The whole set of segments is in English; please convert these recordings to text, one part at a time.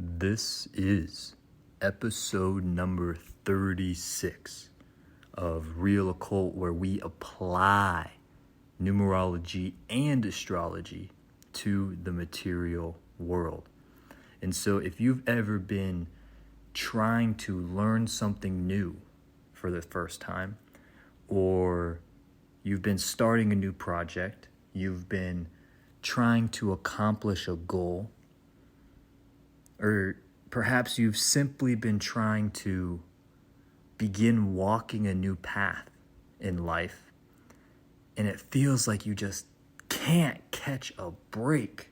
This is episode number 36 of Real Occult, where we apply numerology and astrology to the material world. And so if you've ever been trying to learn something new for the first time, or you've been starting a new project, you've been trying to accomplish a goal, or perhaps you've simply been trying to begin walking a new path in life, and it feels like you just can't catch a break.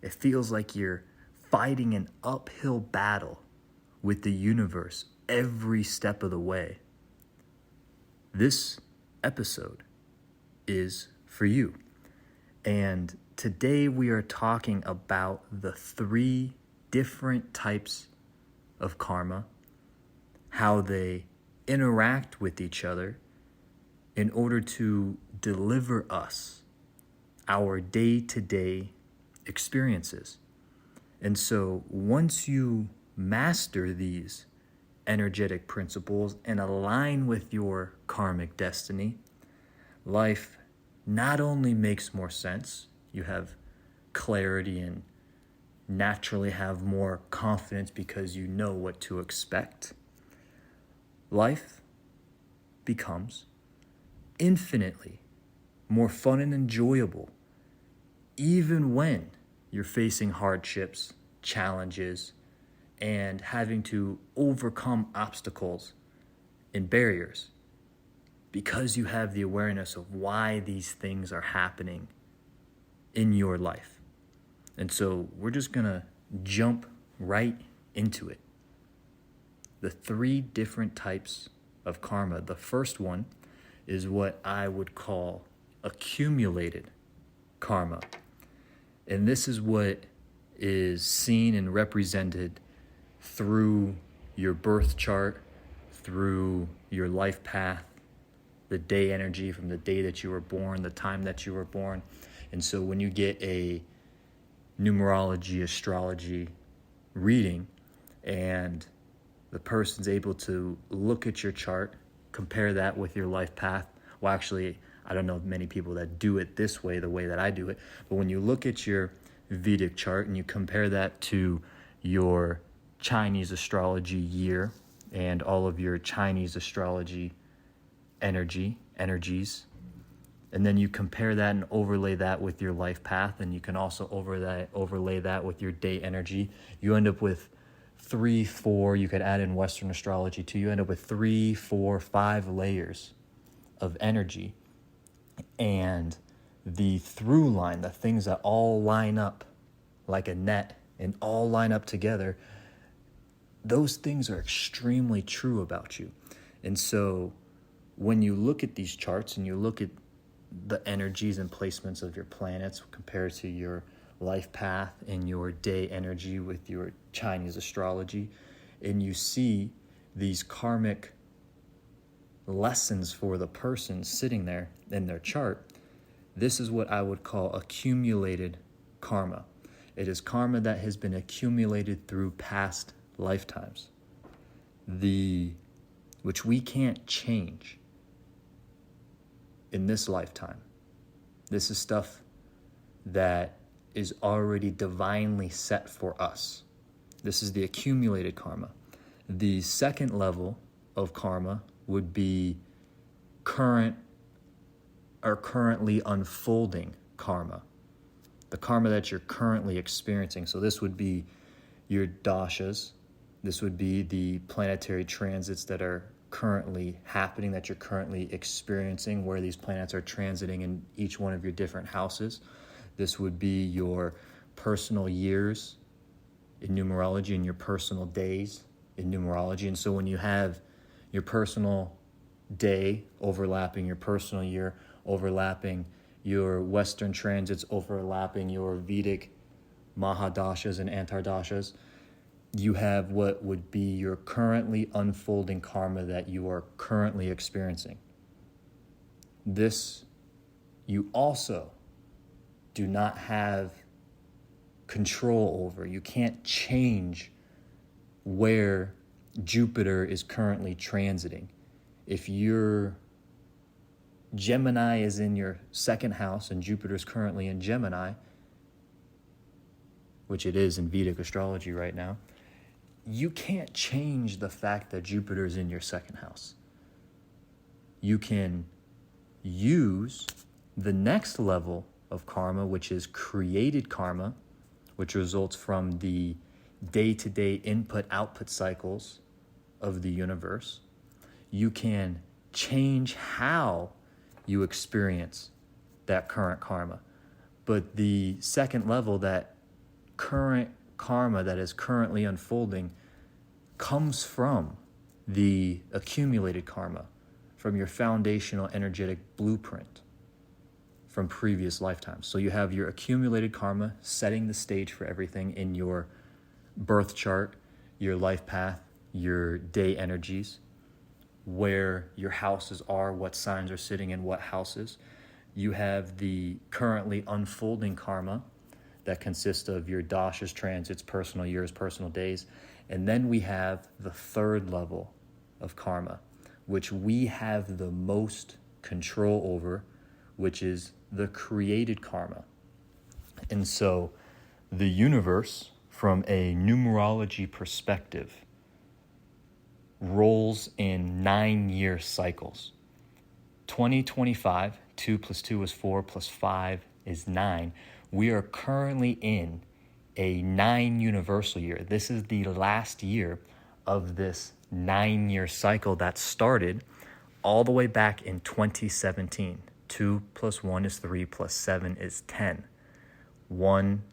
It feels like you're fighting an uphill battle with the universe every step of the way. This episode is for you. And today we are talking about the 3 different types of karma, how they interact with each other in order to deliver us our day-to-day experiences. And so once you master these energetic principles and align with your karmic destiny, life not only makes more sense, you have clarity and naturally have more confidence because you know what to expect. Life becomes infinitely more fun and enjoyable, even when you're facing hardships, challenges, and having to overcome obstacles and barriers, because you have the awareness of why these things are happening in your life. And so we're just gonna jump right into it. The 3 different types of karma. The first one is what I would call accumulated karma. And this is what is seen and represented through your birth chart, through your life path, the day energy from the day that you were born, the time that you were born. And so when you get a numerology, astrology reading, and the person's able to look at your chart, compare that with your life path. Well, actually, I don't know many people that do it this way, the way that I do it. But when you look at your Vedic chart and you compare that to your Chinese astrology year and all of your Chinese astrology energies, and then you compare that and overlay that with your life path, and you can also overlay that with your day energy, you end up with 3, 4, you could add in Western astrology too, you end up with 3, 4, 5 layers of energy. And the through line, the things that all line up like a net and all line up together, those things are extremely true about you. And so when you look at these charts and you look at the energies and placements of your planets compared to your life path and your day energy with your Chinese astrology, and you see these karmic lessons for the person sitting there in their chart, this is what I would call accumulated karma. It is karma that has been accumulated through past lifetimes, which we can't change in this lifetime. This is stuff that is already divinely set for us. This is the accumulated karma. The second level of karma would be currently unfolding karma. The karma that you're currently experiencing. So this would be your dashas. This would be the planetary transits that are currently happening, that you're currently experiencing, where these planets are transiting in each one of your different houses. This would be your personal years in numerology and your personal days in numerology. And so when you have your personal day overlapping your personal year, overlapping your Western transits, overlapping your Vedic Mahadashas and Antardashas, you have what would be your currently unfolding karma that you are currently experiencing. This, you also do not have control over. You can't change where Jupiter is currently transiting. If your Gemini is in your second house and Jupiter is currently in Gemini, which it is in Vedic astrology right now, you can't change the fact that Jupiter is in your second house. You can use the next level of karma, which is created karma, which results from the day-to-day input-output cycles of the universe. You can change how you experience that current karma. But the second level, that current karma that is currently unfolding, comes from the accumulated karma, from your foundational energetic blueprint from previous lifetimes. So you have your accumulated karma setting the stage for everything in your birth chart, your life path, your day energies, where your houses are, what signs are sitting in what houses. You have the currently unfolding karma that consists of your dashas, transits, personal years, personal days. And then we have the third level of karma, which we have the most control over, which is the created karma. And so the universe, from a numerology perspective, rolls in 9-year cycles. 2025, 2 plus 2 is 4 plus 5 is 9. We are currently in a 9 universal year. This is the last year of this 9-year cycle that started all the way back in 2017. 2 plus 1 is 3 plus 7 is 10. 1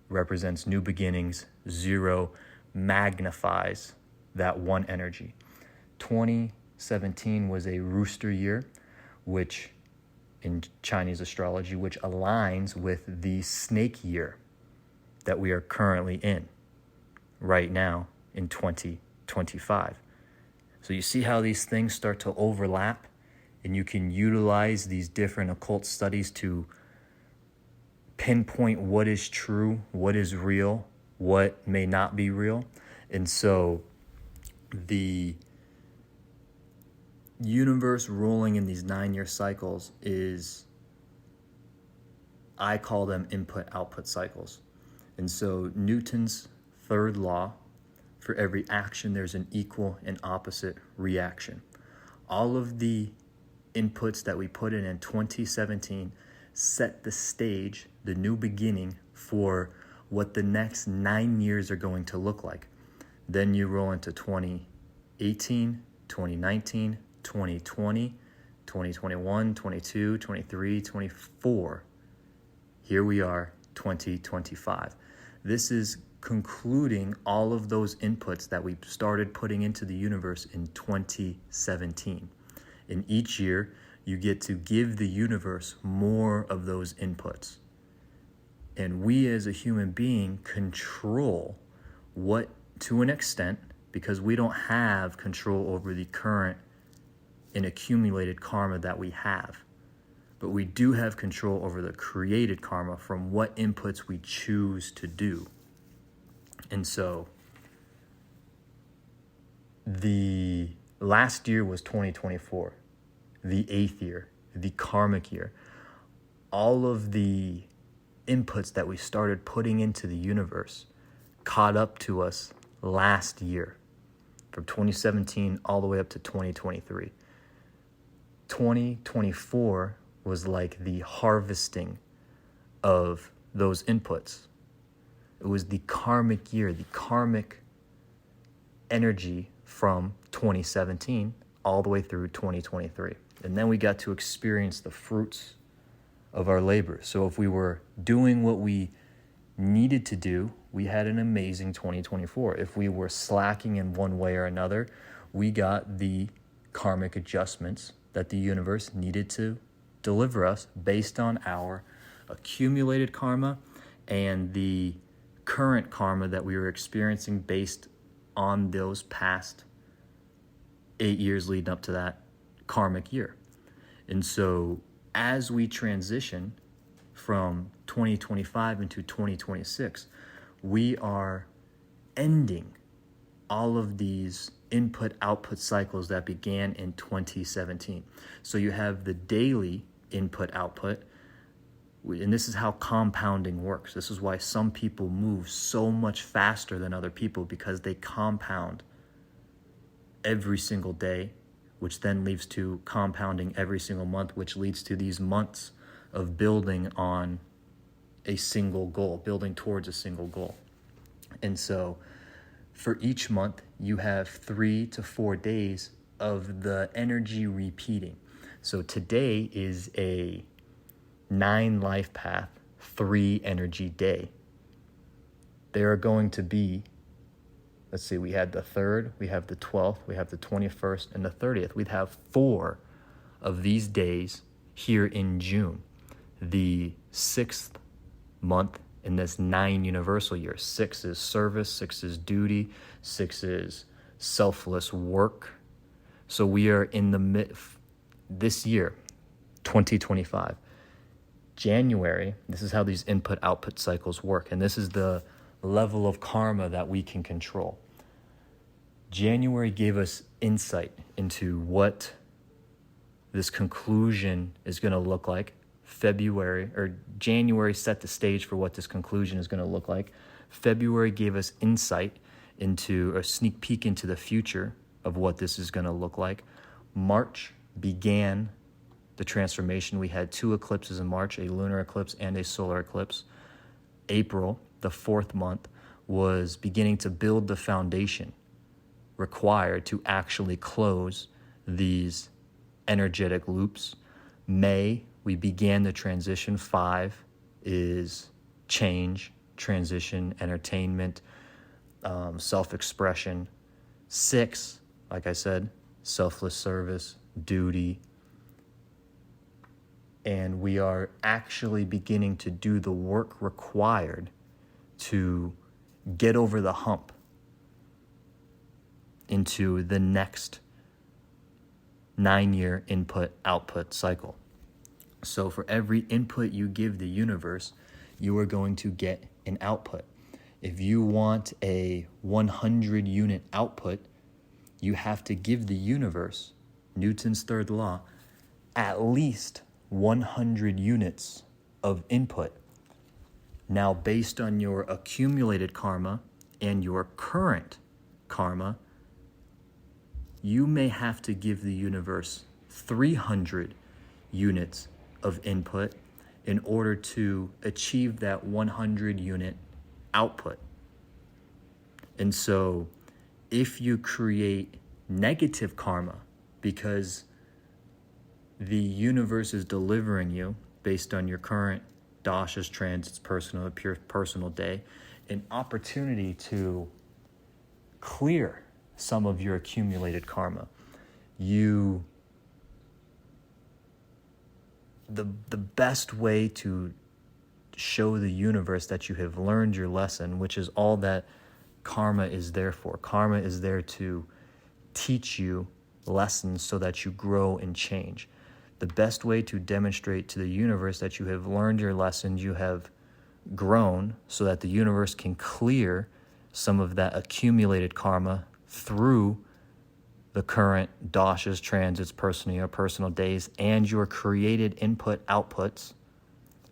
represents new beginnings. 0 magnifies that one energy. 2017 was a rooster year, which in Chinese astrology, which aligns with the snake year that we are currently in right now in 2025. So you see how these things start to overlap, and you can utilize these different occult studies to pinpoint what is true, what is real, what may not be real. And so the universe rolling in these 9-year cycles is, I call them input-output cycles. And so Newton's third law, for every action, there's an equal and opposite reaction. All of the inputs that we put in 2017 set the stage, the new beginning, for what the next 9 years are going to look like. Then you roll into 2018, 2019, 2020, 2021, 22, 23, 24. Here we are, 2025. This is concluding all of those inputs that we started putting into the universe in 2017. In each year, you get to give the universe more of those inputs. And we as a human being control what, to an extent, because we don't have control over the current and accumulated karma that we have. But we do have control over the created karma from what inputs we choose to do. And so the last year was 2024, the 8th year, the karmic year. All of the inputs that we started putting into the universe caught up to us last year, from 2017 all the way up to 2023. 2024 was like the harvesting of those inputs. It was the karmic year, the karmic energy from 2017 all the way through 2023. And then we got to experience the fruits of our labor. So if we were doing what we needed to do, we had an amazing 2024. If we were slacking in one way or another, we got the karmic adjustments that the universe needed to deliver us based on our accumulated karma and the current karma that we were experiencing based on those past 8 years leading up to that karmic year. And so as we transition from 2025 into 2026, we are ending all of these input-output cycles that began in 2017. So you have the daily input-output, and this is how compounding works. This is why some people move so much faster than other people, because they compound every single day, which then leads to compounding every single month, which leads to these months of building on a single goal, building towards a single goal. And so for each month, you have 3 to 4 days of the energy repeating. So today is a 9 life path, 3 energy day. There are going to be, let's see, we had the 3rd, we have the 12th, we have the 21st, and the 30th. We'd have 4 of these days here in June. The 6th month in this 9 universal year. 6 is service, 6 is duty, 6 is selfless work. So we are in the this year, 2025. January, this is how these input-output cycles work, and this is the level of karma that we can control. January gave us insight into what this conclusion is going to look like. January set the stage for what this conclusion is going to look like. February gave us insight into, a sneak peek into the future of what this is going to look like. March began the transformation. We had 2 eclipses in March, a lunar eclipse and a solar eclipse. April, the 4th month, was beginning to build the foundation required to actually close these energetic loops. May, we began the transition. 5 is change, transition, entertainment, self-expression. 6, like I said, selfless service, duty. And we are actually beginning to do the work required to get over the hump into the next 9-year input-output cycle. So for every input you give the universe, you are going to get an output. If you want a 100-unit output, you have to give the universe, Newton's third law, at least 100 units of input. Now, based on your accumulated karma and your current karma, you may have to give the universe 300 units of input in order to achieve that 100 unit output. And so if you create negative karma because the universe is delivering you, based on your current dashas, transits, personal day, an opportunity to clear some of your accumulated karma. The best way to show the universe that you have learned your lesson, which is all that karma is there for. Karma is there to teach you lessons so that you grow and change. The best way to demonstrate to the universe that you have learned your lessons, you have grown, so that the universe can clear some of that accumulated karma through the current dashas, transits, personal days, and your created outputs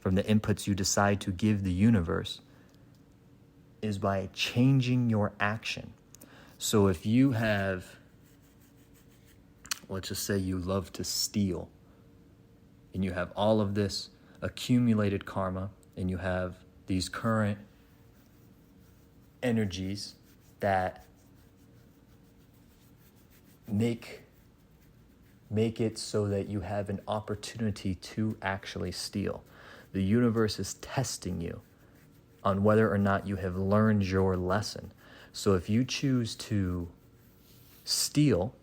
from the inputs you decide to give the universe, is by changing your action. So if you have, let's just say you love to steal, and you have all of this accumulated karma, and you have these current energies that make it so that you have an opportunity to actually steal. The universe is testing you on whether or not you have learned your lesson. So if you choose to steal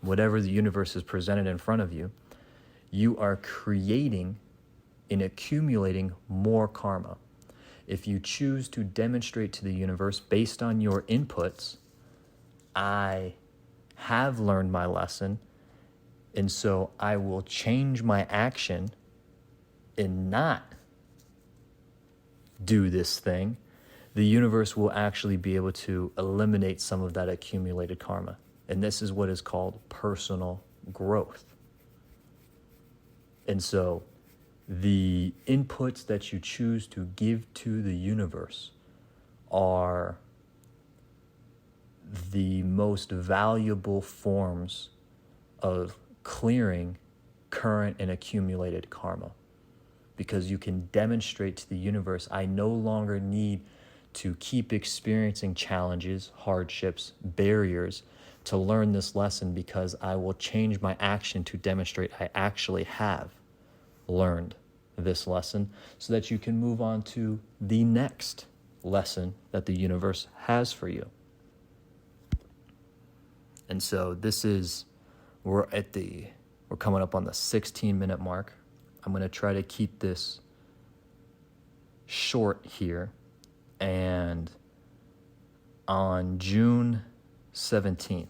whatever the universe has presented in front of you, you are creating and accumulating more karma. If you choose to demonstrate to the universe based on your inputs, I have learned my lesson, and so I will change my action and not do this thing, the universe will actually be able to eliminate some of that accumulated karma. And this is what is called personal growth. And so the inputs that you choose to give to the universe are the most valuable forms of clearing current and accumulated karma. Because you can demonstrate to the universe, I no longer need to keep experiencing challenges, hardships, barriers to learn this lesson, because I will change my action to demonstrate I actually have learned this lesson, so that you can move on to the next lesson that the universe has for you. And so we're coming up on the 16-minute mark. I'm going to try to keep this short here. And on June 17th,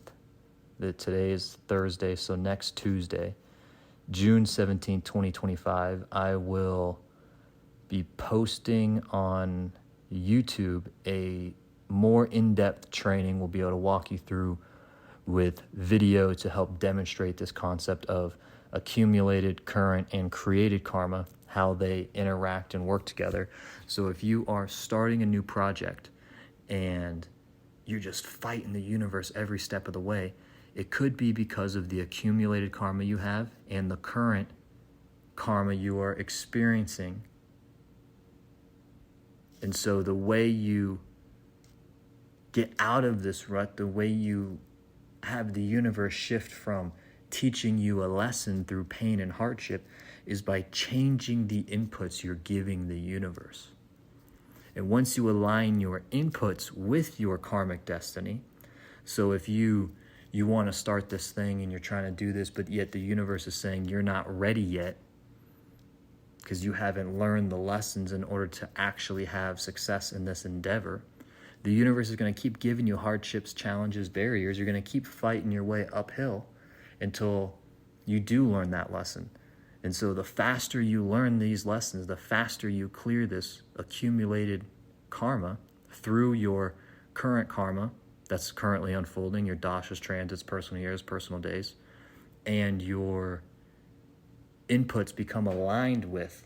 today is Thursday, so next Tuesday, June 17th, 2025, I will be posting on YouTube a more in-depth training. We'll be able to walk you through with video to help demonstrate this concept of accumulated, current, and created karma, how they interact and work together. So if you are starting a new project and you're just fighting the universe every step of the way, it could be because of the accumulated karma you have and the current karma you are experiencing. And so the way you get out of this rut, the way you have the universe shift from teaching you a lesson through pain and hardship, is by changing the inputs you're giving the universe. And once you align your inputs with your karmic destiny, so if you want to start this thing and you're trying to do this, but yet the universe is saying you're not ready yet because you haven't learned the lessons in order to actually have success in this endeavor, the universe is going to keep giving you hardships, challenges, barriers. You're going to keep fighting your way uphill until you do learn that lesson. And so the faster you learn these lessons, the faster you clear this accumulated karma through your current karma that's currently unfolding, your dashas, transits, personal years, personal days, and your inputs become aligned with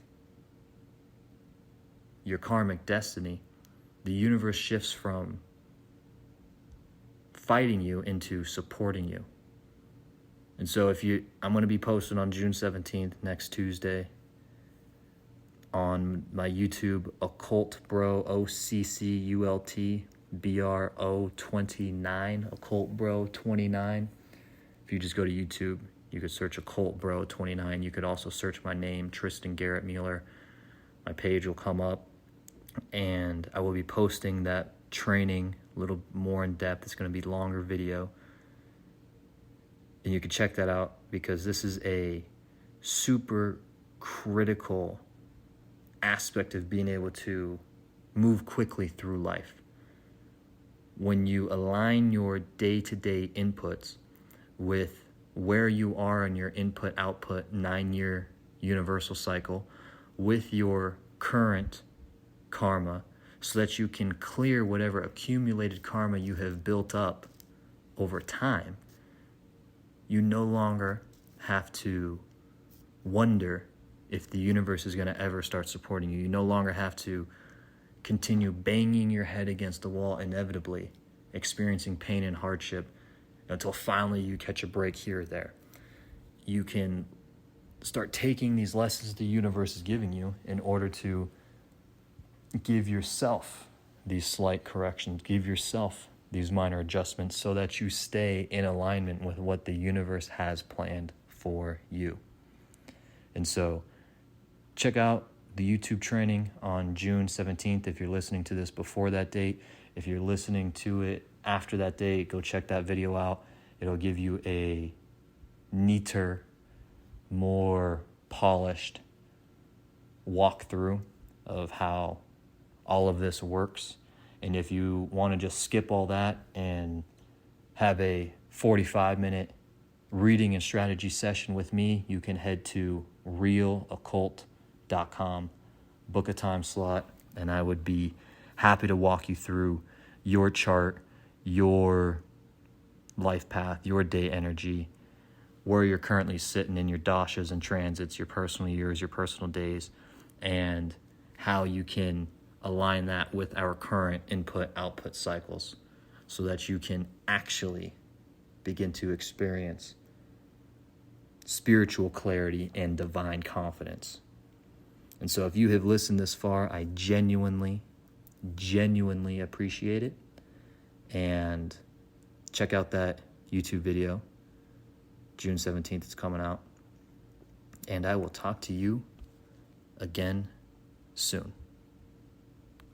your karmic destiny, the universe shifts from fighting you into supporting you. And so I'm going to be posting on June 17th, next Tuesday, on my YouTube, Occult Bro, OCCULTBRO29, Occult Bro 29. If you just go to YouTube, you could search Occult Bro 29. You could also search my name, Tristan Garrett Mueller. My page will come up, and I will be posting that training a little more in depth. It's going to be a longer video. And you can check that out, because this is a super critical aspect of being able to move quickly through life. When you align your day-to-day inputs with where you are in your input-output 9-year universal cycle with your current karma, so that you can clear whatever accumulated karma you have built up over time, you no longer have to wonder if the universe is going to ever start supporting you. You no longer have to continue banging your head against the wall, inevitably experiencing pain and hardship until finally you catch a break here or there. You can start taking these lessons the universe is giving you in order to give yourself these slight corrections, give yourself these minor adjustments, so that you stay in alignment with what the universe has planned for you. And so check out the YouTube training on June 17th if you're listening to this before that date. If you're listening to it after that date, go check that video out. It'll give you a neater, more polished walkthrough of how all of this works. And if you want to just skip all that and have a 45-minute reading and strategy session with me, you can head to realoccult.com, book a time slot, and I would be happy to walk you through your chart, your life path, your day energy, where you're currently sitting in your dashas and transits, your personal years, your personal days, and how you can align that with our current input-output cycles so that you can actually begin to experience spiritual clarity and divine confidence. And so if you have listened this far, I genuinely appreciate it. And check out that YouTube video. June 17th is coming out. And I will talk to you again soon.